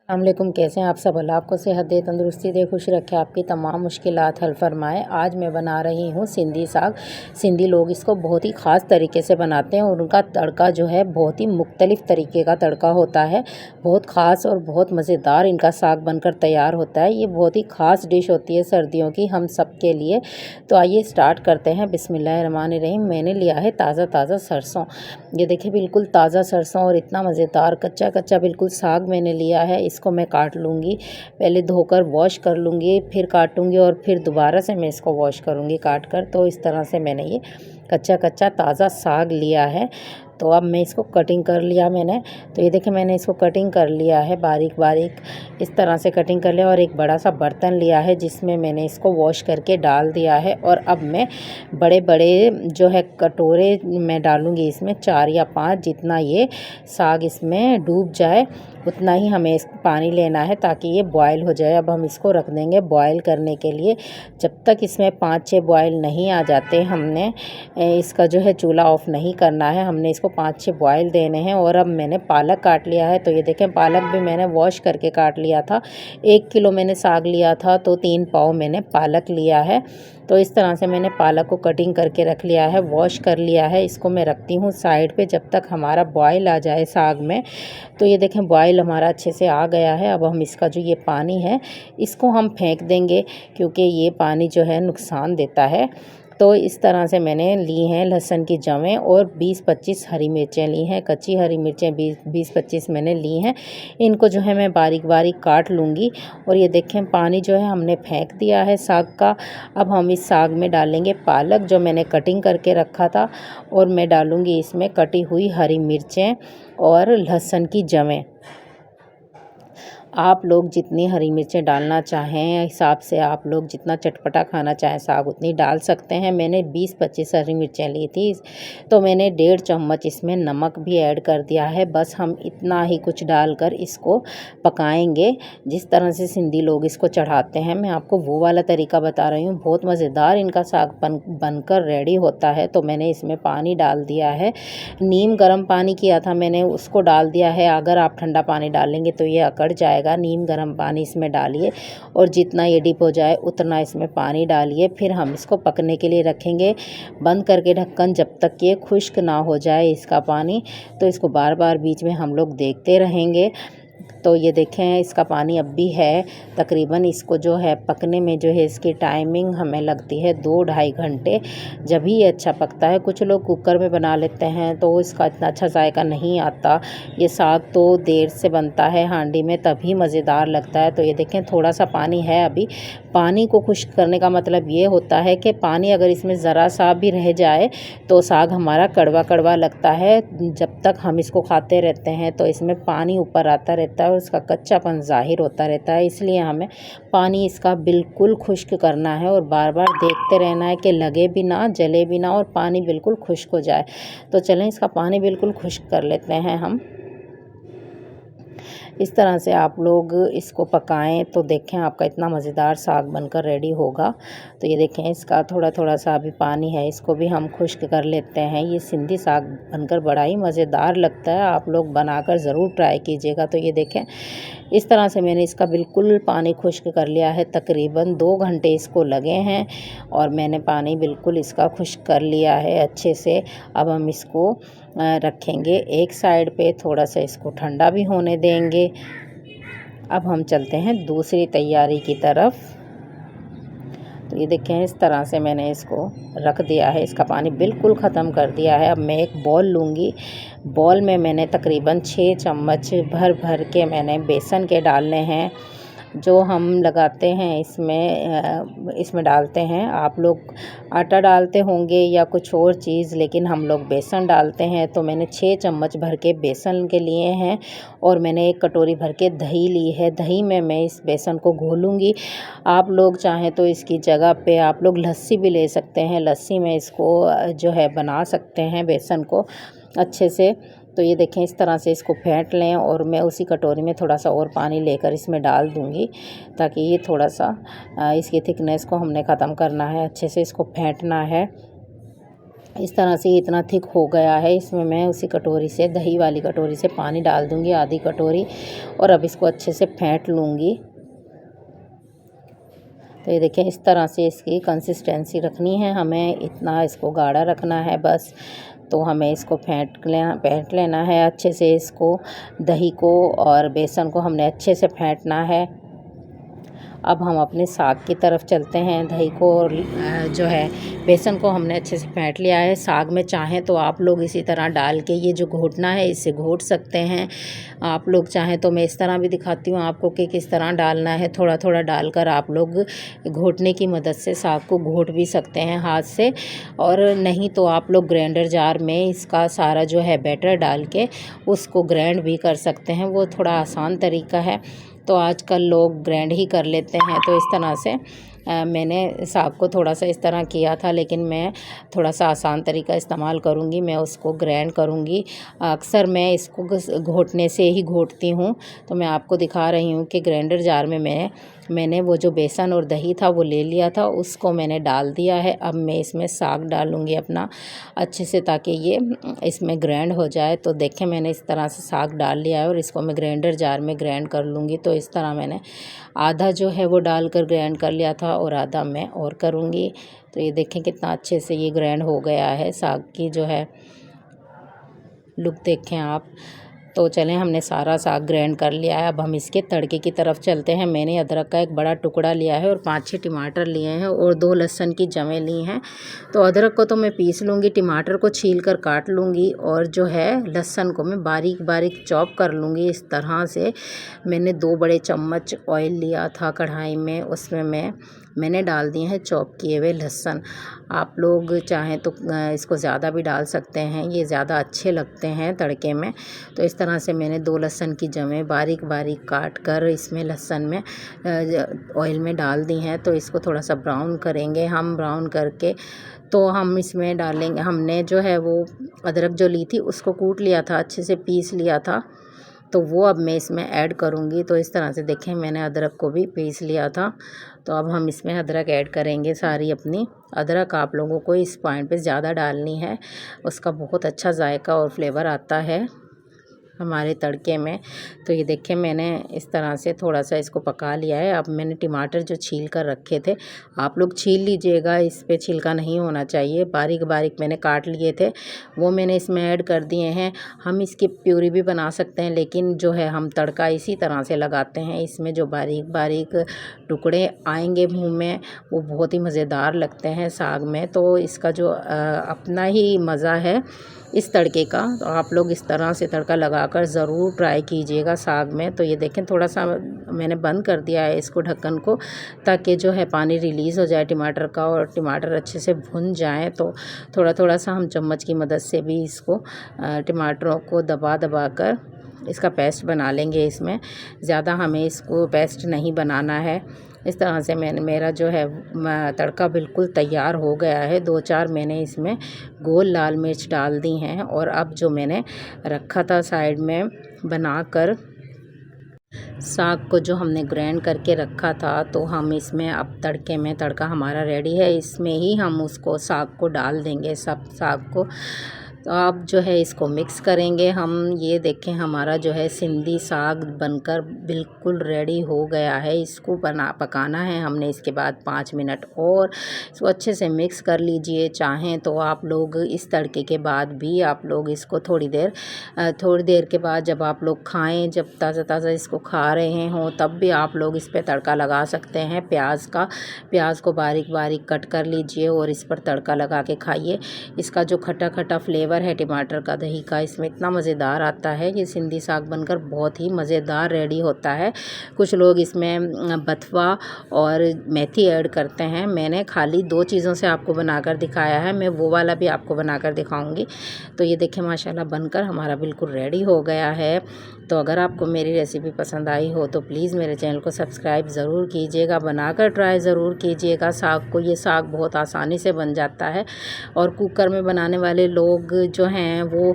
अस्सलामुअलैकुम। कैसे हैं आप सब? अल्लाह आपको सेहत दे, तंदुरुस्ती दे, खुश रखे, आपकी तमाम मुश्किलात हल फरमाए। आज मैं बना रही हूँ सिंधी साग। सिंधी लोग इसको बहुत ही ख़ास तरीके से बनाते हैं और उनका तड़का जो है बहुत ही मुख्तलिफ़ तरीके का तड़का होता है। बहुत ख़ास और बहुत मज़ेदार इनका साग बनकर तैयार होता है। ये बहुत ही ख़ास डिश होती है सर्दियों की हम सब के लिए। तो आइए स्टार्ट करते हैं। बिस्मिल्लाहिर्रहमानिर्रहीम। मैंने लिया है ताज़ा सरसों। ये देखिए बिल्कुल ताज़ा सरसों और इतना मज़ेदार कच्चा कच्चा बिल्कुल साग मैंने लिया है। इसको मैं काट लूँगी, पहले धोकर वॉश कर लूँगी, फिर काटूँगी और फिर दोबारा से मैं इसको वॉश करूँगी काट कर। तो इस तरह से मैंने ये कच्चा कच्चा ताज़ा साग लिया है। तो अब मैं इसको कटिंग कर लिया मैंने। तो ये देखिए मैंने इसको कटिंग कर लिया है बारीक बारीक, इस तरह से कटिंग कर लिया। और एक बड़ा सा बर्तन लिया है जिसमें मैंने इसको वॉश करके डाल दिया है। और अब मैं बड़े बड़े जो है कटोरे मैं डालूँगी इसमें 4 या 5, जितना ये साग इसमें डूब जाए उतना ही हमें इस पानी लेना है ताकि ये बॉयल हो जाए। अब हम इसको रख देंगे बॉयल करने के लिए। जब तक इसमें 5-6 बॉयल नहीं आ जाते हमने इसका जो है चूल्हा ऑफ नहीं करना है। हमने इसको 5-6 बॉयल देने हैं। और अब मैंने पालक काट लिया है। तो ये देखें पालक भी मैंने वॉश करके काट लिया था। 1 किलो मैंने साग लिया था तो 3 पाव मैंने पालक लिया है। तो इस तरह से मैंने पालक को कटिंग करके रख लिया है, वॉश कर लिया है। इसको मैं रखती हूँ साइड पे जब तक हमारा बॉयल आ जाए साग में। तो ये देखें बॉयल हमारा अच्छे से आ गया है। अब हम इसका जो ये पानी है इसको हम फेंक देंगे क्योंकि ये पानी जो है नुकसान देता है। तो इस तरह से मैंने ली हैं लहसुन की जवें और 20-25 हरी मिर्चें ली हैं। कच्ची हरी मिर्चें 20-25 मैंने ली हैं। इनको जो है मैं बारीक बारीक काट लूँगी। और ये देखें पानी जो है हमने फेंक दिया है साग का। अब हम इस साग में डालेंगे पालक जो मैंने कटिंग करके रखा था। और मैं डालूँगी इसमें कटी हुई हरी मिर्चें और लहसुन की जवें। आप लोग जितनी हरी मिर्चें डालना चाहें हिसाब से, आप लोग जितना चटपटा खाना चाहें साग उतनी डाल सकते हैं। मैंने 20-25 हरी मिर्चें ली थी। तो मैंने 1.5 चम्मच इसमें नमक भी ऐड कर दिया है। बस हम इतना ही कुछ डालकर इसको पकाएंगे जिस तरह से सिंधी लोग इसको चढ़ाते हैं। मैं आपको वो वाला तरीका बता रही हूँ। बहुत मज़ेदार इनका साग बनकर रेडी होता है। तो मैंने इसमें पानी डाल दिया है। नीम गर्म पानी किया था मैंने, उसको डाल दिया है। अगर आप ठंडा पानी डालेंगे तो ये अकड़ जाएगा। नीम गर्म पानी इसमें डालिए और जितना ये डिप हो जाए उतना इसमें पानी डालिए। फिर हम इसको पकने के लिए रखेंगे बंद करके ढक्कन, जब तक ये खुश्क ना हो जाए इसका पानी। तो इसको बार बार बीच में हम लोग देखते रहेंगे। तो ये देखें इसका पानी अब भी है। तकरीबन इसको जो है पकने में जो है इसकी टाइमिंग हमें लगती है 2-2.5 घंटे। जब ही ये अच्छा पकता है। कुछ लोग कुकर में बना लेते हैं तो इसका इतना अच्छा जायका नहीं आता। ये साग तो देर से बनता है हांडी में, तभी मज़ेदार लगता है। तो ये देखें थोड़ा सा पानी है अभी। पानी को खुश्क करने का मतलब ये होता है कि पानी अगर इसमें ज़रा सा भी रह जाए तो साग हमारा कड़वा कड़वा लगता है। जब तक हम इसको खाते रहते हैं तो इसमें पानी ऊपर आता रहता है और उसका कच्चापन ज़ाहिर होता रहता है। इसलिए हमें पानी इसका बिल्कुल खुश्क करना है और बार बार देखते रहना है कि लगे भी ना, जले भी ना और पानी बिल्कुल खुश्क हो जाए। तो चलें इसका पानी बिल्कुल खुश्क कर लेते हैं हम। इस तरह से आप लोग इसको पकाएं तो देखें आपका इतना मज़ेदार साग बनकर रेडी होगा। तो ये देखें इसका थोड़ा थोड़ा सा अभी पानी है, इसको भी हम खुश्क कर लेते हैं। ये सिंधी साग बनकर बड़ा ही मज़ेदार लगता है। आप लोग बनाकर ज़रूर ट्राई कीजिएगा। तो ये देखें इस तरह से मैंने इसका बिल्कुल पानी खुश्क कर लिया है। तकरीबन 2 घंटे इसको लगे हैं और मैंने पानी बिल्कुल इसका खुश्क कर लिया है अच्छे से। अब हम इसको रखेंगे एक साइड पे, थोड़ा सा इसको ठंडा भी होने देंगे। अब हम चलते हैं दूसरी तैयारी की तरफ। तो ये देखें इस तरह से मैंने इसको रख दिया है, इसका पानी बिल्कुल ख़त्म कर दिया है। अब मैं एक बॉल लूँगी। बॉल में मैंने तकरीबन 6 चम्मच भर भर के मैंने बेसन के डालने हैं। जो हम लगाते हैं इसमें डालते हैं। आप लोग आटा डालते होंगे या कुछ और चीज़, लेकिन हम लोग बेसन डालते हैं। तो मैंने 6 चम्मच भर के बेसन के लिए हैं और मैंने 1 कटोरी भर के दही ली है। दही में मैं इस बेसन को घोलूँगी। आप लोग चाहें तो इसकी जगह पे आप लोग लस्सी भी ले सकते हैं। लस्सी में इसको जो है बना सकते हैं बेसन को अच्छे से। तो ये देखें इस तरह से इसको फेंट लें और मैं उसी कटोरी में थोड़ा सा और पानी लेकर इसमें डाल दूँगी ताकि ये थोड़ा सा इसकी थिकनेस को हमने ख़त्म करना है। अच्छे से इसको फेंटना है। इस तरह से इतना थिक हो गया है। इसमें मैं उसी कटोरी से, दही वाली कटोरी से पानी डाल दूँगी, आधी कटोरी, और अब इसको अच्छे से फेंट लूँगी। तो ये देखें, इस तरह से इसकी कंसिस्टेंसी रखनी है हमें, इतना इसको गाढ़ा रखना है बस। तो हमें इसको फेंट लेना है अच्छे से। इसको, दही को और बेसन को हमने अच्छे से फेंटना है। अब हम अपने साग की तरफ चलते हैं। दही को और जो है बेसन को हमने अच्छे से फेंट लिया है। साग में चाहें तो आप लोग इसी तरह डाल के, ये जो घोटना है इससे घोट सकते हैं। आप लोग चाहें तो मैं इस तरह भी दिखाती हूँ आपको कि किस तरह डालना है। थोड़ा थोड़ा डालकर आप लोग घोटने की मदद से साग को घोट भी सकते हैं हाथ से, और नहीं तो आप लोग ग्राइंडर जार में इसका सारा जो है बैटर डाल के उसको ग्राइंड भी कर सकते हैं। वो थोड़ा आसान तरीका है, तो आजकल लोग ग्राइंड ही कर लेते हैं। तो इस तरह से मैंने साग को थोड़ा सा इस तरह किया था, लेकिन मैं थोड़ा सा आसान तरीका इस्तेमाल करूँगी। मैं उसको ग्राइंड करूँगी। अक्सर मैं इसको घोटने से ही घोटती हूँ। तो मैं आपको दिखा रही हूँ कि ग्राइंडर जार में मैंने वो जो बेसन और दही था वो ले लिया था, उसको मैंने डाल दिया है। अब मैं इसमें साग डालूँगी अपना अच्छे से, ताकि ये इसमें ग्राइंड हो जाए। तो देखें, मैंने इस तरह से साग डाल लिया है और इसको मैं ग्राइंडर जार में ग्राइंड कर लूँगी। तो इस तरह मैंने आधा जो है वो डालकर ग्राइंड कर लिया था और आधा मैं और करूँगी। तो ये देखें कितना अच्छे से ये ग्राइंड हो गया है। साग की जो है लुक देखें आप। तो चलें, हमने सारा साग ग्राइंड कर लिया है। अब हम इसके तड़के की तरफ चलते हैं। मैंने अदरक का एक बड़ा टुकड़ा लिया है और 5-6 टमाटर लिए हैं और 2 लहसुन की जवें ली हैं। तो अदरक को तो मैं पीस लूँगी, टमाटर को छील कर काट लूँगी, और जो है लहसुन को मैं बारीक बारीक चॉप कर लूँगी इस तरह से। मैंने 2 बड़े चम्मच ऑयल लिया था कढ़ाई में, उसमें मैंने डाल दिए हैं चॉप किए हुए लहसुन। आप लोग चाहें तो इसको ज़्यादा भी डाल सकते हैं, ये ज़्यादा अच्छे लगते हैं तड़के में। तो इस तरह से मैंने 2 लहसुन की जवें बारीक बारीक काट कर इसमें लहसुन में ऑयल में डाल दी हैं। तो इसको थोड़ा सा ब्राउन करेंगे हम। ब्राउन करके तो हम इसमें डालेंगे, हमने जो है वो अदरक जो ली थी उसको कूट लिया था, अच्छे से पीस लिया था, तो वो अब मैं इसमें ऐड करूँगी। तो इस तरह से देखें, मैंने अदरक को भी पीस लिया था। तो अब हम इसमें अदरक ऐड करेंगे सारी अपनी। अदरक आप लोगों को इस पॉइंट पे ज़्यादा डालनी है, उसका बहुत अच्छा जायका और फ्लेवर आता है हमारे तड़के में। तो ये देखें, मैंने इस तरह से थोड़ा सा इसको पका लिया है। अब मैंने टमाटर जो छील कर रखे थे, आप लोग छील लीजिएगा, इस पे छिलका नहीं होना चाहिए। बारीक बारीक मैंने काट लिए थे, वो मैंने इसमें ऐड कर दिए हैं। हम इसकी प्यूरी भी बना सकते हैं, लेकिन जो है हम तड़का इसी तरह से लगाते हैं। इसमें जो बारीक बारीक टुकड़े आएंगे मुँह में, वो बहुत ही मज़ेदार लगते हैं साग में। तो इसका जो अपना ही मज़ा है इस तड़के का। तो आप लोग इस तरह से तड़का लगाकर ज़रूर ट्राई कीजिएगा साग में। तो ये देखें, थोड़ा सा मैंने बंद कर दिया है इसको, ढक्कन को, ताकि जो है पानी रिलीज़ हो जाए टमाटर का और टमाटर अच्छे से भुन जाएं। तो थोड़ा थोड़ा सा हम चम्मच की मदद से भी इसको टमाटरों को दबा दबा कर इसका पेस्ट बना लेंगे। इसमें ज़्यादा हमें इसको पेस्ट नहीं बनाना है। इस तरह से मेरा जो है तड़का बिल्कुल तैयार हो गया है। 2-4 मैंने इसमें गोल लाल मिर्च डाल दी हैं, और अब जो मैंने रखा था साइड में बनाकर साग को, जो हमने ग्राइंड करके रखा था, तो हम इसमें अब तड़के में, तड़का हमारा रेडी है, इसमें ही हम उसको साग को डाल देंगे, सब साग को। तो आप जो है इसको मिक्स करेंगे हम। ये देखें, हमारा जो है सिंधी साग बनकर बिल्कुल रेडी हो गया है। इसको पकाना है हमने इसके बाद 5 मिनट और। इसको अच्छे से मिक्स कर लीजिए। चाहें तो आप लोग इस तड़के के बाद भी आप लोग इसको थोड़ी देर के बाद जब आप लोग खाएं, जब ताज़ा ताज़ा इसको खा रहे हों, तब भी आप लोग इस पर तड़का लगा सकते हैं प्याज को बारीक बारीक कट कर लीजिए और इस पर तड़का लगा के खाइए। इसका जो खट्टा खट्टा फ्लेवर है टमाटर का, दही का, इसमें इतना मज़ेदार आता है। ये सिंधी साग बनकर बहुत ही मज़ेदार रेडी होता है। कुछ लोग इसमें बथुआ और मेथी ऐड करते हैं। मैंने खाली 2 चीज़ों से आपको बनाकर दिखाया है, मैं वो वाला भी आपको बनाकर दिखाऊंगी। तो ये देखें, माशाल्लाह बनकर हमारा बिल्कुल रेडी हो गया है। तो अगर आपको मेरी रेसिपी पसंद आई हो तो प्लीज़ मेरे चैनल को सब्सक्राइब ज़रूर कीजिएगा, बनाकर ट्राई ज़रूर कीजिएगा साग को। ये साग बहुत आसानी से बन जाता है और कुकर में बनाने वाले लोग जो हैं वो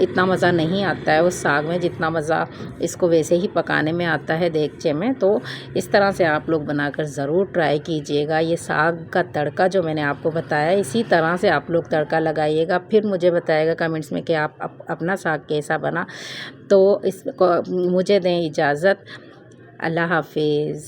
इतना मज़ा नहीं आता है उस साग में जितना मज़ा इसको वैसे ही पकाने में आता है देगचे में। तो इस तरह से आप लोग बनाकर ज़रूर ट्राई कीजिएगा। ये साग का तड़का जो मैंने आपको बताया इसी तरह से आप लोग तड़का लगाइएगा, फिर मुझे बताइएगा कमेंट्स में कि आप अपना साग कैसा बना। तो इसको मुझे दें इजाज़त। अल्लाह हाफिज़।